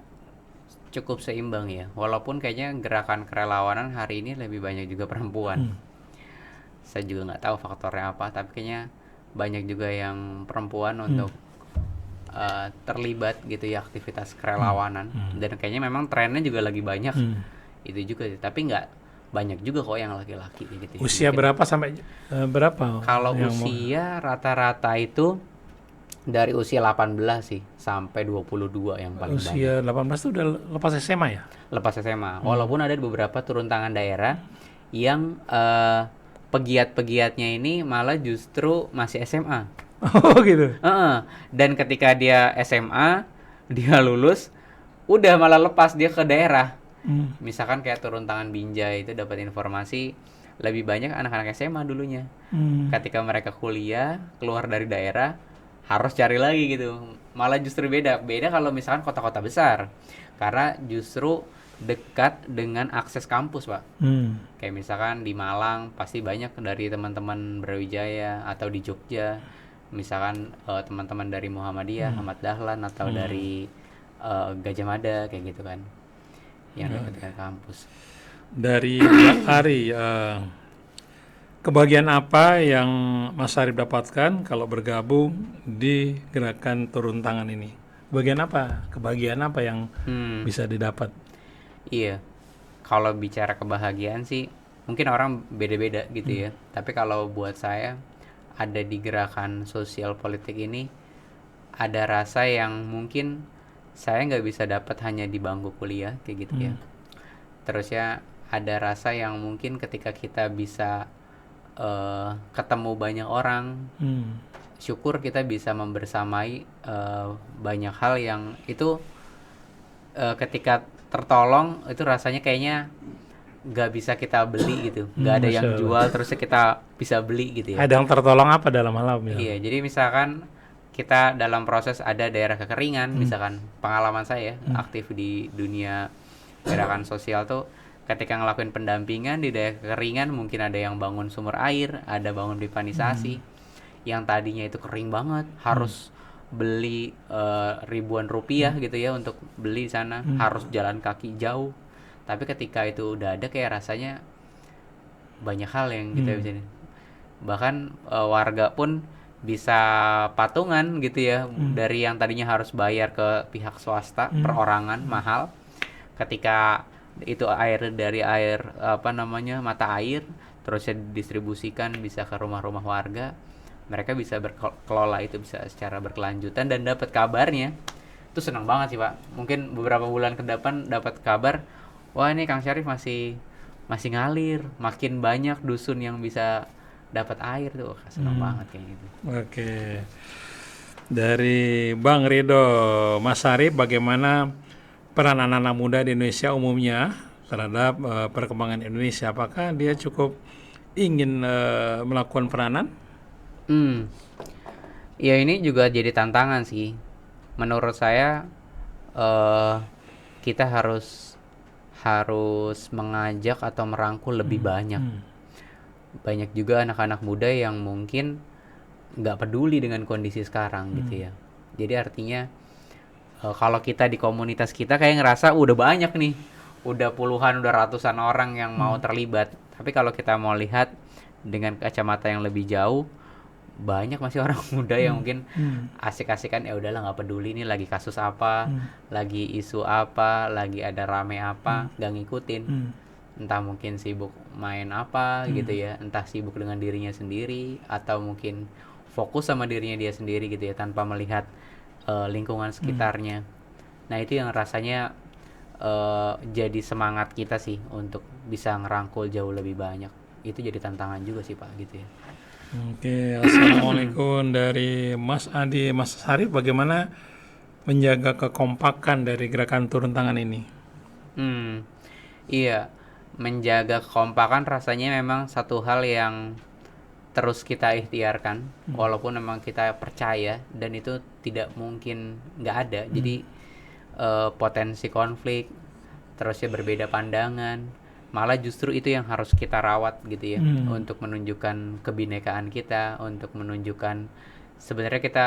B: cukup seimbang ya. Walaupun kayaknya gerakan kerelawanan hari ini lebih banyak juga perempuan. Saya juga nggak tahu faktornya apa, tapi kayaknya banyak juga yang perempuan untuk terlibat gitu ya aktivitas kerelawanan. Dan kayaknya memang trennya juga lagi banyak. Itu juga sih. Tapi nggak banyak juga kok yang laki-laki gitu.
A: Usia berapa sampai berapa?
B: Kalau usia rata-rata itu dari usia 18 sih sampai 22 yang paling banyak.
A: Usia 18 itu udah lepas SMA ya?
B: Lepas SMA. Walaupun ada beberapa turun tangan daerah yang pegiat-pegiatnya ini malah justru masih SMA.
A: Oh gitu.
B: Dan ketika dia SMA, dia lulus, udah malah lepas dia ke daerah. Misalkan kayak turun tangan Binjai itu dapat informasi lebih banyak anak-anak SMA dulunya. Ketika mereka kuliah keluar dari daerah harus cari lagi gitu. Malah justru beda kalau misalkan kota-kota besar, karena justru dekat dengan akses kampus Pak. Kayak misalkan di Malang pasti banyak dari teman-teman Brawijaya, atau di Jogja misalkan teman-teman dari Muhammadiyah, Ahmad Dahlan, atau dari Gajah Mada kayak gitu kan, yang dekat dengan kampus.
A: Dari Ari, kebahagiaan apa yang Mas Arif dapatkan kalau bergabung di gerakan turun tangan ini? Kebahagiaan apa yang bisa didapat?
B: Iya, kalau bicara kebahagiaan sih mungkin orang beda-beda gitu ya. Tapi kalau buat saya ada di gerakan sosial politik ini ada rasa yang mungkin saya nggak bisa dapat hanya di bangku kuliah kayak gitu ya. Terus ya ada rasa yang mungkin ketika kita bisa ketemu banyak orang, syukur kita bisa membersamai banyak hal yang itu ketika tertolong itu rasanya kayaknya nggak bisa kita beli gitu, nggak ada yang jual terusnya kita bisa beli gitu ya.
A: Ada yang tertolong apa dalam hal apa?
B: Iya, jadi misalkan kita dalam proses ada daerah kekeringan, misalkan pengalaman saya aktif di dunia gerakan sosial tuh, ketika ngelakuin pendampingan di daerah kekeringan, mungkin ada yang bangun sumur air, ada bangun pipanisasi, yang tadinya itu kering banget, harus beli ribuan rupiah gitu ya untuk beli di sana, harus jalan kaki jauh. Tapi ketika itu udah ada kayak rasanya banyak hal yang kita bisa, bahkan warga pun bisa patungan gitu ya, dari yang tadinya harus bayar ke pihak swasta perorangan mahal, ketika itu air dari air mata air terus didistribusikan bisa ke rumah-rumah warga, mereka bisa berkelola itu bisa secara berkelanjutan dan dapat kabarnya itu senang banget sih Pak. Mungkin beberapa bulan ke depan dapat kabar, wah ini Kang Syarif masih ngalir, makin banyak dusun yang bisa dapat air tuh, senang banget kayak gitu.
A: Oke. Dari Bang Ridho, Mas Syarif, bagaimana peran anak-anak muda di Indonesia umumnya terhadap perkembangan Indonesia? Apakah dia cukup ingin melakukan peranan?
B: Ya ini juga jadi tantangan sih. Menurut saya kita harus mengajak atau merangkul lebih banyak. Banyak juga anak-anak muda yang mungkin nggak peduli dengan kondisi sekarang gitu ya. Jadi artinya kalau kita di komunitas kita kayak ngerasa udah banyak nih, udah puluhan, udah ratusan orang yang mau terlibat. Tapi kalau kita mau lihat dengan kacamata yang lebih jauh, banyak masih orang muda yang mungkin asik-asikan, ya udahlah nggak peduli nih lagi kasus apa, lagi isu apa, lagi ada rame apa, nggak ngikutin. Entah mungkin sibuk main apa gitu ya, entah sibuk dengan dirinya sendiri, atau mungkin fokus sama dirinya dia sendiri gitu ya, tanpa melihat lingkungan sekitarnya. Nah itu yang rasanya jadi semangat kita sih untuk bisa ngerangkul jauh lebih banyak. Itu jadi tantangan juga sih Pak gitu ya.
A: Oke, assalamualaikum dari Mas Adi. Mas Syarif, bagaimana menjaga kekompakan dari gerakan turun tangan ini?
B: Iya, menjaga kekompakan rasanya memang satu hal yang terus kita ikhtiarkan, walaupun memang kita percaya dan itu tidak mungkin nggak ada. Jadi potensi konflik, terusnya berbeda pandangan, malah justru itu yang harus kita rawat gitu ya, untuk menunjukkan kebinekaan kita, untuk menunjukkan sebenarnya kita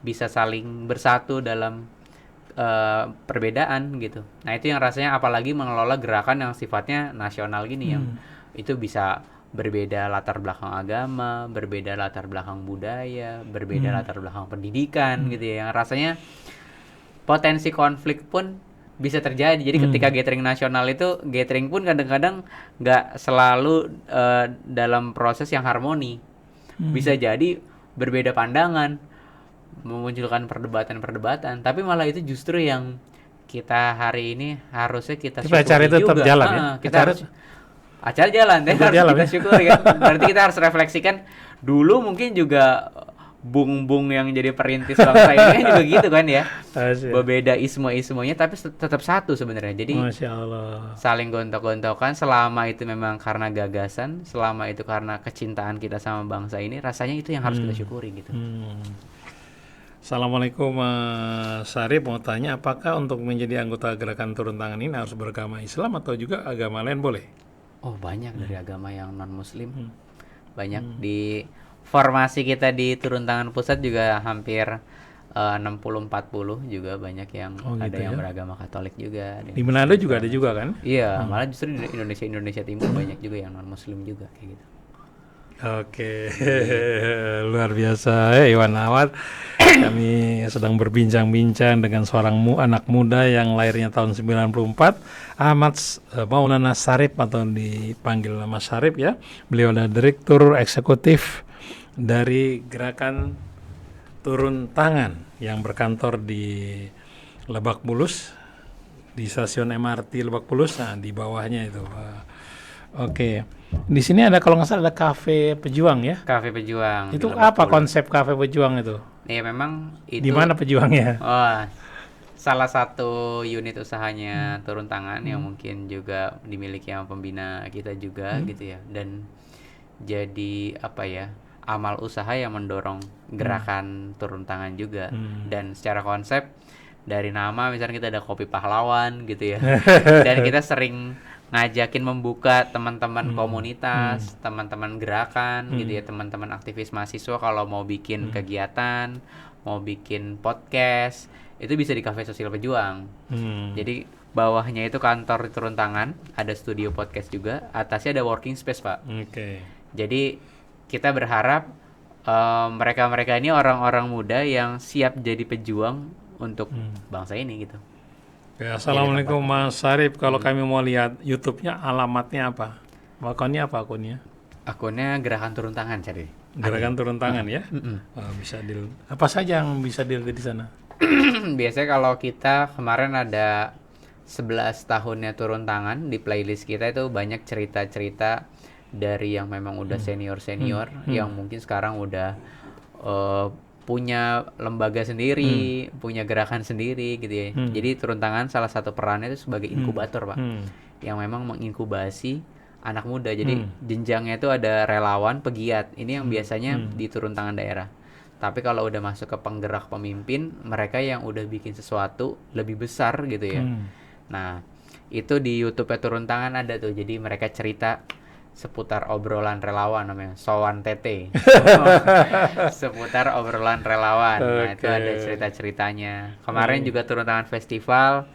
B: bisa saling bersatu dalam perbedaan gitu. Nah itu yang rasanya, apalagi mengelola gerakan yang sifatnya nasional gini, yang itu bisa berbeda latar belakang agama, berbeda latar belakang budaya, berbeda latar belakang pendidikan gitu ya, yang rasanya potensi konflik pun bisa terjadi. Jadi ketika gathering nasional itu, gathering pun kadang-kadang nggak selalu dalam proses yang harmoni. Bisa jadi berbeda pandangan, memunculkan perdebatan-perdebatan, tapi malah itu justru yang kita hari ini harusnya kita syukuri
A: acara itu
B: juga.
A: Tetap jalan ya?
B: Kita harus acara jalan, harus kita syukuri kan. Berarti kita harus refleksikan dulu, mungkin juga bung-bung yang jadi perintis bangsa ini kan juga gitu kan ya. Berbeda isme-ismenya tapi tetap satu sebenarnya. Jadi
A: Masya Allah,
B: saling gontok-gontokan, selama itu memang karena gagasan, selama itu karena kecintaan kita sama bangsa ini, rasanya itu yang harus kita syukuri gitu.
A: Assalamualaikum Mas Syarif, mau tanya, apakah untuk menjadi anggota gerakan turun tangan ini harus beragama Islam atau juga agama lain boleh?
B: Oh banyak dari agama yang non muslim, banyak. Di formasi kita di turun tangan pusat juga hampir 60-40 juga banyak yang ada yang beragama Katolik juga.
A: Di Manado juga ada juga kan?
B: Iya, malah justru di Indonesia Timur banyak juga yang non muslim juga kayak gitu.
A: Oke, luar biasa ya Iwan Awad. Kami sedang berbincang-bincang dengan seorang anak muda yang lahirnya tahun 94, Ahmad Maulana Syarif atau dipanggil Mas Syarif ya. Beliau adalah Direktur Eksekutif dari gerakan turun tangan yang berkantor di Lebak Bulus, di stasiun MRT Lebak Bulus, nah di bawahnya itu. Oke, di sini ada kalau nggak salah ada kafe pejuang ya.
B: Kafe Pejuang di
A: Itu
B: Lebak
A: apa
B: Bulus.
A: konsep kafe pejuang itu?
B: Ya memang
A: Di
B: itu
A: mana pejuangnya?
B: salah satu unit usahanya turun tangan yang mungkin juga dimiliki sama pembina kita juga gitu ya. Dan jadi apa ya, amal usaha yang mendorong gerakan turun tangan juga. Dan secara konsep dari nama misalnya kita ada kopi pahlawan gitu ya. Dan kita sering ngajakin membuka teman-teman komunitas, teman-teman gerakan gitu ya, teman-teman aktivis mahasiswa kalau mau bikin kegiatan, mau bikin podcast, itu bisa di Cafe Sosial Pejuang. Jadi bawahnya itu kantor turun tangan, ada studio podcast juga, atasnya ada working space, Pak.
A: Oke.
B: Jadi kita berharap mereka-mereka ini orang-orang muda yang siap jadi pejuang untuk bangsa ini gitu.
A: Ya, Assalamualaikum Mas Sarip. Kalau kami mau lihat YouTube-nya, alamatnya apa? Akunnya apa akunnya?
B: Akunnya Gerakan Turun Tangan cari.
A: Gerakan turun tangan ya? Bisa apa saja yang bisa dilihat di sana?
B: Biasanya kalau kita kemarin ada 11 tahunnya turun tangan, di playlist kita itu banyak cerita-cerita dari yang memang udah senior-senior yang mungkin sekarang udah punya lembaga sendiri, punya gerakan sendiri gitu ya. Jadi turun tangan salah satu perannya itu sebagai inkubator, Pak. Yang memang menginkubasi anak muda. Jadi jenjangnya itu ada relawan, pegiat. Ini yang biasanya di turun tangan daerah. Tapi kalau udah masuk ke penggerak pemimpin, mereka yang udah bikin sesuatu lebih besar gitu ya. Nah, itu di YouTube-nya turun tangan ada tuh. Jadi mereka cerita seputar obrolan relawan namanya Sowan Tete. Seputar obrolan relawan. Nah, itu ada cerita-ceritanya. Kemarin juga turun tangan festival.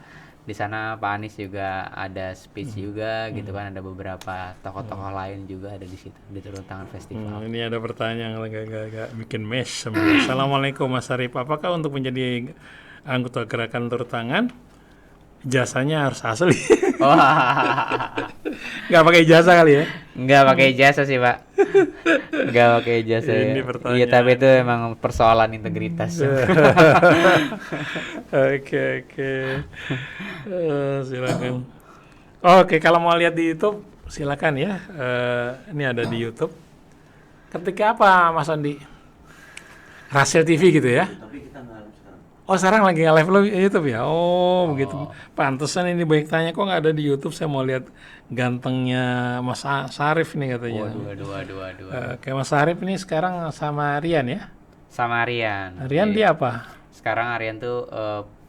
B: Di sana Pak Anies juga ada speech juga gitu kan, ada beberapa tokoh-tokoh lain juga ada di situ di turun tangan festival.
A: Ini ada pertanyaan yang agak bikin mes sebenarnya. Assalamualaikum Mas Sarip. Apakah untuk menjadi anggota gerakan turun tangan jasanya harus asli? Nggak pakai jasa kali ya?
B: Nggak pakai jasa sih, Pak. Nggak pakai jasa.
A: Ini
B: Ya.
A: pertanyaan.
B: Iya, tapi itu emang persoalan integritas.
A: Oke. Silakan. Oke, kalau mau lihat di YouTube silakan ya. Ini ada di YouTube. Ketika apa Mas Andi? Rasil TV gitu ya?
C: Tapi kita nggak live sekarang.
A: Oh, sekarang lagi nge-live lo YouTube ya? Oh, begitu. Pantesan ini banyak tanya kok nggak ada di YouTube. Saya mau lihat gantengnya Mas Sarip nih katanya.
B: Waduh.
A: Oke, Mas Sarip ini sekarang sama Rian ya?
B: Sama Rian.
A: Rian dia apa?
B: Sekarang Rian tuh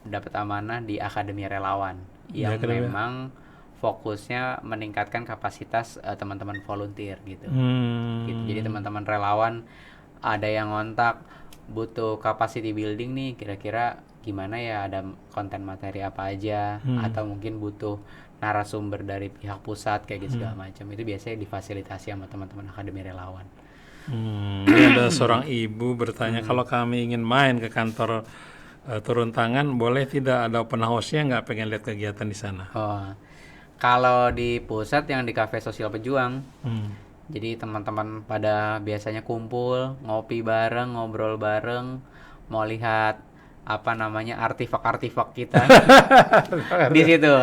B: dapat amanah di Akademi Relawan yang memang fokusnya meningkatkan kapasitas teman-teman volunteer gitu. Gitu. Jadi teman-teman relawan ada yang ngontak butuh capacity building nih, kira-kira gimana ya, ada konten materi apa aja, atau mungkin butuh narasumber dari pihak pusat kayak gitu segala macam. Itu biasanya difasilitasi sama teman-teman Akademi Relawan.
A: Ini ada seorang ibu bertanya, kalau kami ingin main ke kantor turun tangan, boleh tidak ada open house-nya, nggak pengen lihat kegiatan di sana?
B: Kalau di pusat yang di Cafe Sosial Pejuang, jadi teman-teman pada biasanya kumpul, ngopi bareng, ngobrol bareng, mau lihat apa namanya artefak-artefak kita di situ.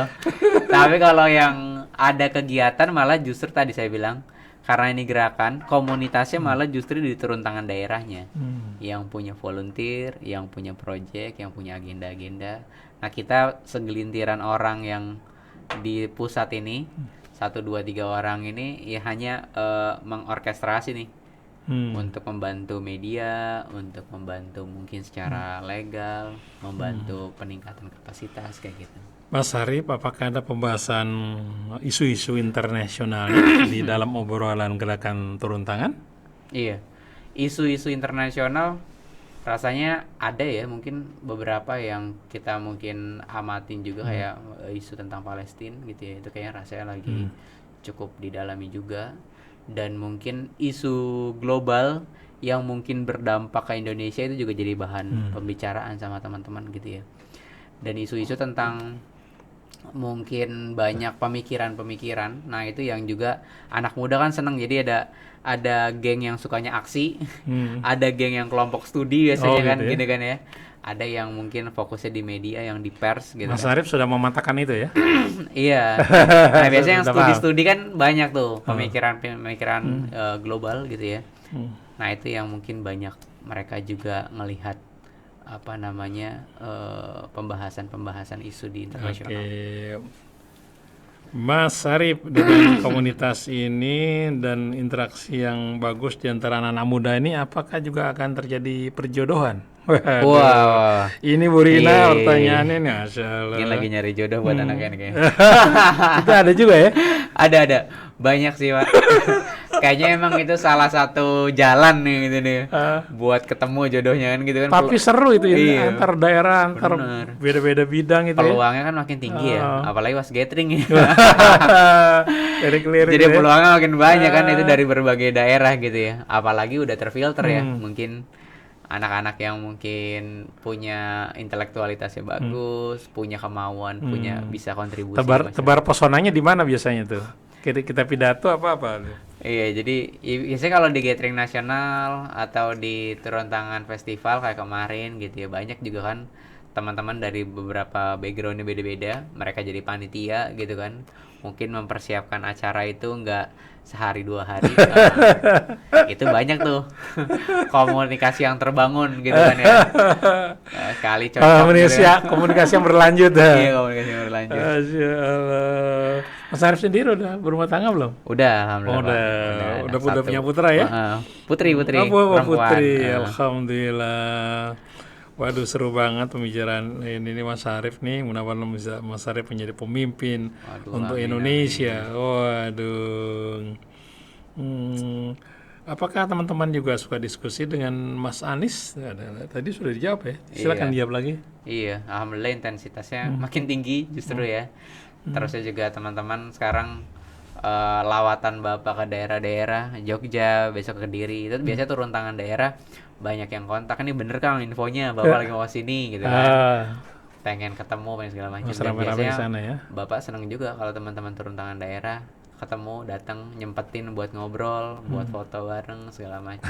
B: Tapi kalau yang ada kegiatan malah justru tadi saya bilang, karena ini gerakan, komunitasnya malah justru di turun tangan daerahnya. Yang punya volunteer, yang punya project, yang punya agenda-agenda. Nah, kita segelintiran orang yang di pusat ini, 1, 2, 3 orang ini ya hanya mengorkestrasi nih untuk membantu media, untuk membantu mungkin secara legal, membantu peningkatan kapasitas kayak gitu.
A: Mas Sarip, apakah ada pembahasan isu-isu internasional di dalam obrolan gerakan turun tangan?
B: Iya, isu-isu internasional rasanya ada ya, mungkin beberapa yang kita mungkin amatin juga kayak isu tentang Palestina gitu ya, itu kayaknya rasanya lagi cukup didalami juga. Dan mungkin isu global yang mungkin berdampak ke Indonesia itu juga jadi bahan pembicaraan sama teman-teman gitu ya. Dan isu-isu tentang mungkin banyak pemikiran-pemikiran. Nah, itu yang juga anak muda kan seneng. Jadi ada geng yang sukanya aksi, ada geng yang kelompok studi biasanya kan,
A: gitu ya.
B: gitu kan ya. Ada yang mungkin fokusnya di media, yang di pers gitu
A: Mas
B: kan.
A: Arif sudah memantapkan itu ya.
B: Iya. Nah, biasanya yang
A: Sudah paham.
B: studi-studi kan banyak tuh pemikiran-pemikiran global gitu ya. Nah, itu yang mungkin banyak mereka juga ngelihat apa namanya pembahasan-pembahasan isu di internasional.
A: Oke. Mas Arif, dengan komunitas ini dan interaksi yang bagus di antara anak-anak muda ini, apakah juga akan terjadi perjodohan? Waduh,
B: Wah,
A: ini Bu Rina
B: Ih.
A: pertanyaannya nih, Masya Allah.
B: Mungkin lagi nyari jodoh buat anaknya nih kayaknya.
A: Itu ada juga ya?
B: Ada, banyak sih Pak. Kayaknya emang itu salah satu jalan nih gitu nih, buat ketemu jodohnya kan gitu kan.
A: Tapi seru itu ya,
B: Iya,
A: antar daerah, antar
B: bener.
A: beda-beda bidang itu ya.
B: Peluangnya kan makin tinggi ya, apalagi pas gathering ya.
A: Lirik-lirik
B: Jadi
A: ya.
B: peluangnya makin banyak kan, itu dari berbagai daerah gitu ya. Apalagi udah terfilter ya, mungkin anak-anak yang mungkin punya intelektualitasnya bagus, punya kemauan, punya bisa kontribusi. di masyarakat.
A: Tebar pesonanya di mana biasanya tuh? Kita pidato apa-apa tuh?
B: Iya, jadi biasanya kalau di gathering nasional atau di turun tangan festival kayak kemarin gitu ya, banyak juga kan teman-teman dari beberapa backgroundnya beda-beda, mereka jadi panitia gitu kan, mungkin mempersiapkan acara itu nggak sehari 2 hari. Itu banyak tuh komunikasi yang terbangun gitu kan ya. Sekali cocok gitu ya.
A: Komunikasi yang berlanjut.
B: Iya, komunikasi yang berlanjut.
A: Masya Allah. Mas Arif sendiri udah berumah tangga belum?
B: Udah, alhamdulillah. Pak.
A: Udah
B: satu.
A: punya putra ya?
B: Putri
A: Oh,
B: perempuan.
A: putri, alhamdulillah. Waduh, seru banget pembicaraan ini Mas Arif nih. Mudah-mudahan bisa Mas Arif menjadi pemimpin untuk
B: amin,
A: Indonesia. Waduh. Apakah teman-teman juga suka diskusi dengan Mas Anies? Tadi sudah dijawab ya. Silakan dijawab lagi.
B: Iya, alhamdulillah intensitasnya makin tinggi justru ya. Terusnya juga teman-teman sekarang lawatan Bapak ke daerah-daerah, Jogja, besok ke Kediri. Itu biasanya turun tangan daerah, banyak yang kontak, ini bener Kang infonya, Bapak lagi mau sini gitu kan. Pengen ketemu, pengen segala macam. Dan biasanya
A: sana ya.
B: Bapak seneng juga kalau teman-teman turun tangan daerah, ketemu, datang, nyempetin buat ngobrol, buat foto bareng segala macam.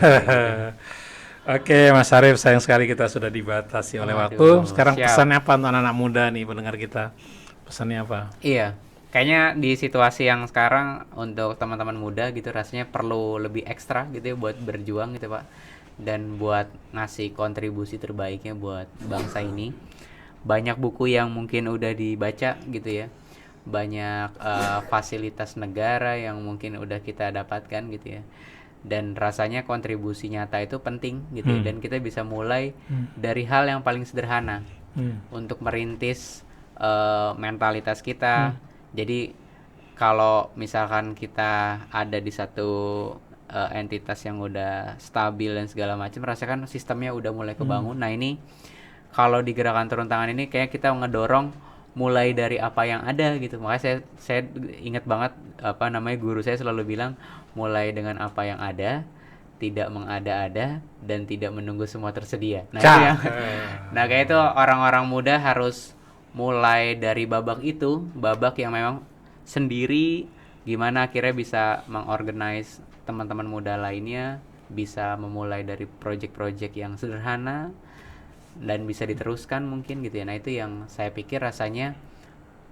A: Oke, Mas Arif, sayang sekali kita sudah dibatasi oleh waktu. Sekarang
B: siap.
A: pesannya apa untuk anak-anak muda nih pendengar kita? Pesannya apa?
B: Iya, kayaknya di situasi yang sekarang untuk teman-teman muda gitu rasanya perlu lebih ekstra gitu ya buat berjuang gitu Pak, dan buat ngasih kontribusi terbaiknya buat bangsa ini. Banyak buku yang mungkin udah dibaca gitu ya, banyak fasilitas negara yang mungkin udah kita dapatkan gitu ya, dan rasanya kontribusi nyata itu penting gitu ya. Dan kita bisa mulai dari hal yang paling sederhana untuk merintis mentalitas kita. Jadi kalau misalkan kita ada di satu entitas yang udah stabil dan segala macam, rasakan sistemnya udah mulai kebangun. Nah ini kalau di gerakan turun tangan ini kayak kita ngedorong mulai dari apa yang ada gitu. Makanya saya ingat banget apa namanya guru saya selalu bilang, mulai dengan apa yang ada, tidak mengada-ada, dan tidak menunggu semua tersedia. Nah itu yang, nah kayak itu orang-orang muda harus mulai dari babak itu, babak yang memang sendiri, gimana akhirnya bisa mengorganize teman-teman muda lainnya, bisa memulai dari project-project yang sederhana dan bisa diteruskan mungkin gitu ya. Nah itu yang saya pikir rasanya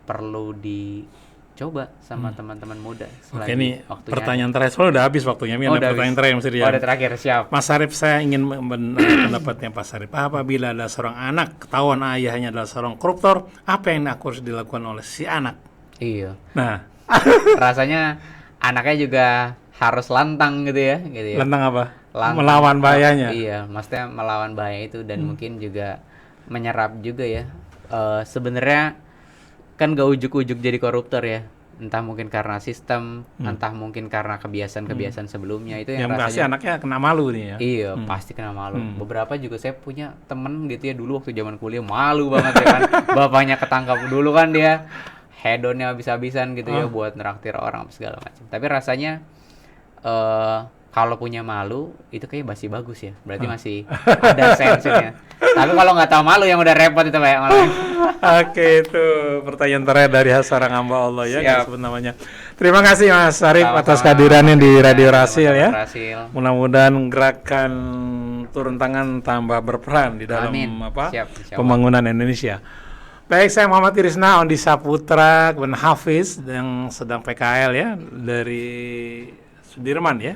B: perlu dicoba sama teman-teman muda.
A: Oke, ini pertanyaan terakhir, soalnya udah habis waktunya. Ini ada pertanyaan terakhir mesti dia.
B: Oh, udah terakhir, siap.
A: Mas Arif, saya ingin pendapatnya Pak Arif. Apabila ada seorang anak ketahuan ayahnya adalah seorang koruptor, apa yang harus dilakukan oleh si anak?
B: Iya.
A: Nah,
B: rasanya anaknya juga harus lantang gitu ya.
A: Lantang apa?
B: Lantang,
A: melawan bahayanya.
B: Iya, maksudnya melawan bahaya itu, dan mungkin juga menyerap juga ya. Sebenarnya kan gak ujuk-ujuk jadi koruptor ya. Entah mungkin karena sistem, entah mungkin karena kebiasaan-kebiasaan sebelumnya. Itu yang rasanya
A: pasti anaknya kena malu nih ya.
B: Iya, pasti kena malu. Beberapa juga saya punya temen gitu ya, dulu waktu zaman kuliah malu banget ya kan. Bapaknya ketangkap dulu kan, dia hedonnya habis-habisan gitu ya buat neraktir orang segala macam. Tapi rasanya kalau punya malu itu kayak masih bagus ya. Berarti masih ada sense-nya. Tapi kalau nggak tahu malu yang udah repot itu Pak yang online.
A: Oke, itu pertanyaan terakhir dari seorang hamba Allah ya, nggak
B: Siap.
A: sebut namanya. Terima kasih Mas Arif
B: Sama-sama,
A: atas kehadirannya di Radio
B: Sama-sama,
A: Rasil ya.
B: Rasil.
A: Mudah-mudahan gerakan turun tangan tambah berperan di dalam
B: Amin.
A: apa
B: Siap, insya Allah.
A: pembangunan Indonesia. Baik, saya Muhammad Irisna Ondi Saputra Ben Hafiz yang sedang PKL ya dari Sudirman ya.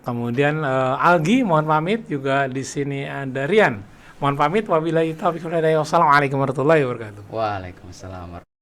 A: Kemudian Algi mohon pamit, juga di sini ada Rian. Mohon pamit, wabillahi taufiq wal hidayah. Wassalamualaikum warahmatullahi wabarakatuh.
B: Waalaikumsalam.